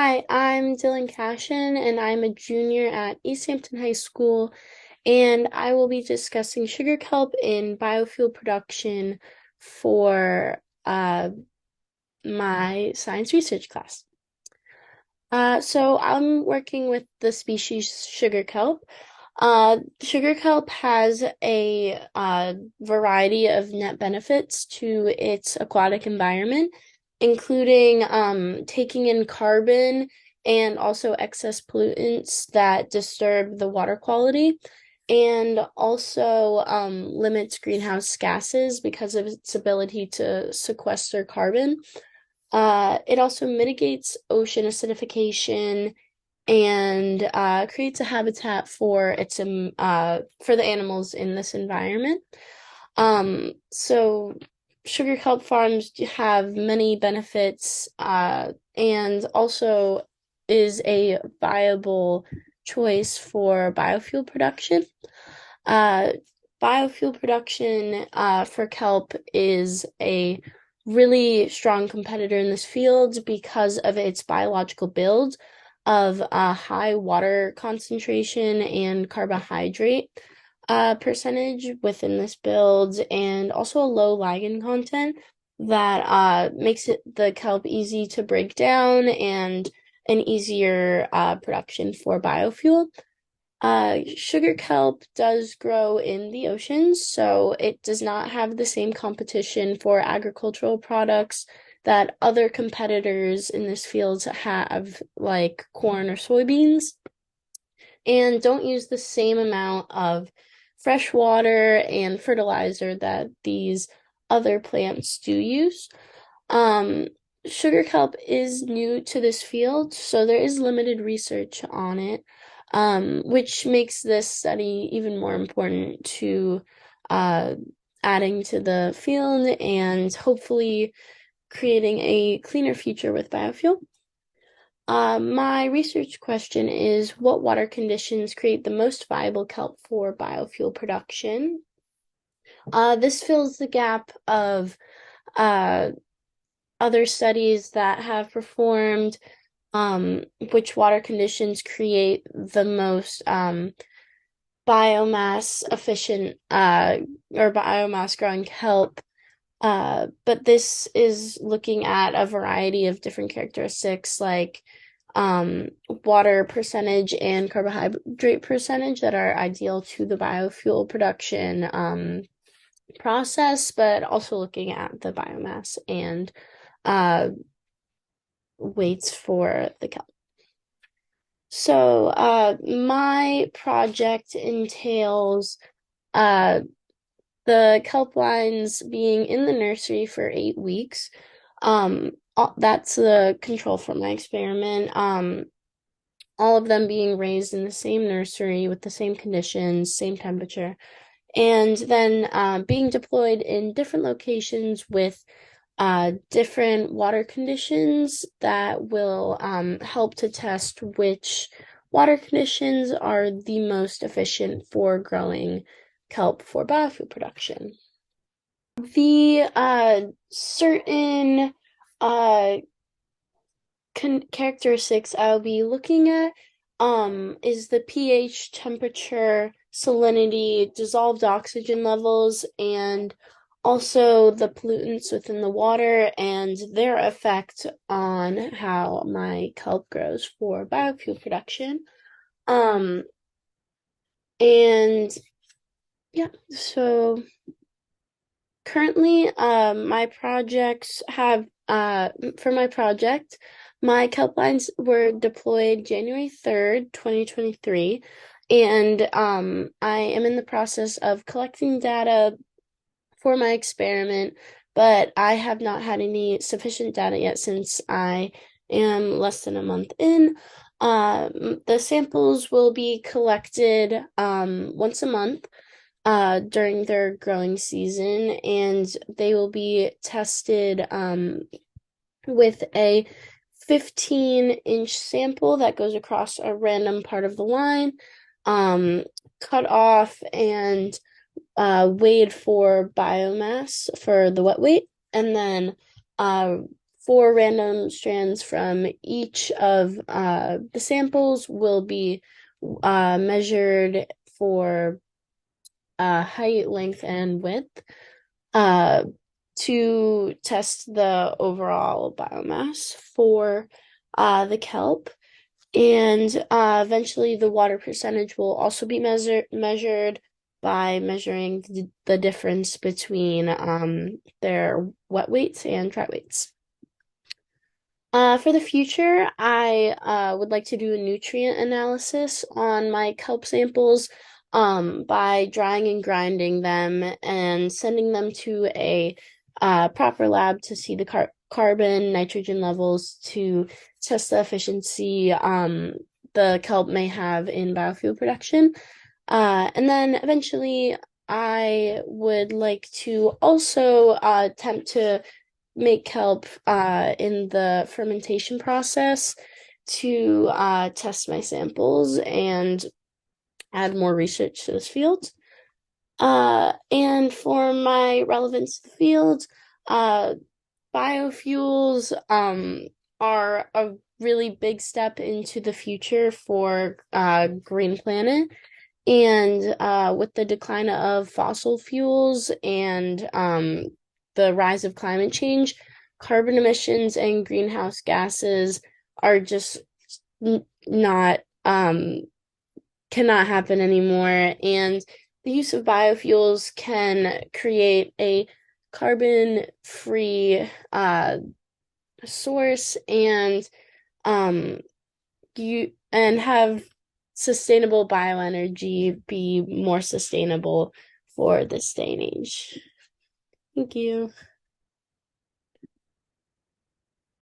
Hi, I'm Dylan Cashin, and I'm a junior at East Hampton High School, and I will be discussing sugar kelp in biofuel production for my science research class. So I'm working with the species sugar kelp. Sugar kelp has a variety of net benefits to its aquatic environment, including taking in carbon and also excess pollutants that disturb the water quality, and also limits greenhouse gases because of its ability to sequester carbon. It also mitigates ocean acidification and creates a habitat for for the animals in this environment. So sugar kelp farms have many benefits, and also is a viable choice for biofuel production. Uh, Biofuel production for kelp is a really strong competitor in this field because of its biological build of a high water concentration and carbohydrate percentage within this build, and also a low ligand content that makes the kelp easy to break down and an easier production for biofuel. Sugar kelp does grow in the oceans, so it does not have the same competition for agricultural products that other competitors in this field have, like corn or soybeans, and don't use the same amount of fresh water and fertilizer that these other plants do use. Um, Sugar kelp is new to this field, so there is limited research on it, which makes this study even more important to uh, adding to the field and hopefully creating a cleaner future with biofuel. My research question is, what water conditions create the most viable kelp for biofuel production? This fills the gap of uh, other studies that have performed which water conditions create the most biomass efficient or biomass growing kelp. But this is looking at a variety of different characteristics like water percentage and carbohydrate percentage that are ideal to the biofuel production process, but also looking at the biomass and uh, weights for the kelp. So, my project entails uh, the kelp lines being in the nursery for 8 weeks. That's the control for my experiment. All of them being raised in the same nursery with the same conditions, same temperature, and then being deployed in different locations with different water conditions that will help to test which water conditions are the most efficient for growing kelp for biofuel production. The certain uh, characteristics I'll be looking at is the pH, temperature, salinity, dissolved oxygen levels, and also the pollutants within the water and their effect on how my kelp grows for biofuel production. Um, and yeah, so currently, my projects have for my project, my kelp lines were deployed January 3rd, 2023, and I am in the process of collecting data for my experiment, but I have not had any sufficient data yet since I am less than a month in. The samples will be collected once a month during their growing season, and they will be tested with a 15-inch sample that goes across a random part of the line, um, cut off and weighed for biomass for the wet weight, and then 4 random strands from each of the samples will be measured for height, length, and width uh, to test the overall biomass for the kelp. And eventually, the water percentage will also be measured by measuring the difference between their wet weights and dry weights. For the future, I would like to do a nutrient analysis on my kelp samples by drying and grinding them and sending them to a proper lab to see the carbon, nitrogen levels to test the efficiency the kelp may have in biofuel production. And then eventually, I would like to also attempt to make kelp in the fermentation process to test my samples and add more research to this field. And for my relevance to the field, uh, biofuels are a really big step into the future for green planet. And with the decline of fossil fuels and the rise of climate change, carbon emissions and greenhouse gases are just not cannot happen anymore. And the use of biofuels can create a carbon-free source and um, have sustainable bioenergy be more sustainable for this day and age. Thank you.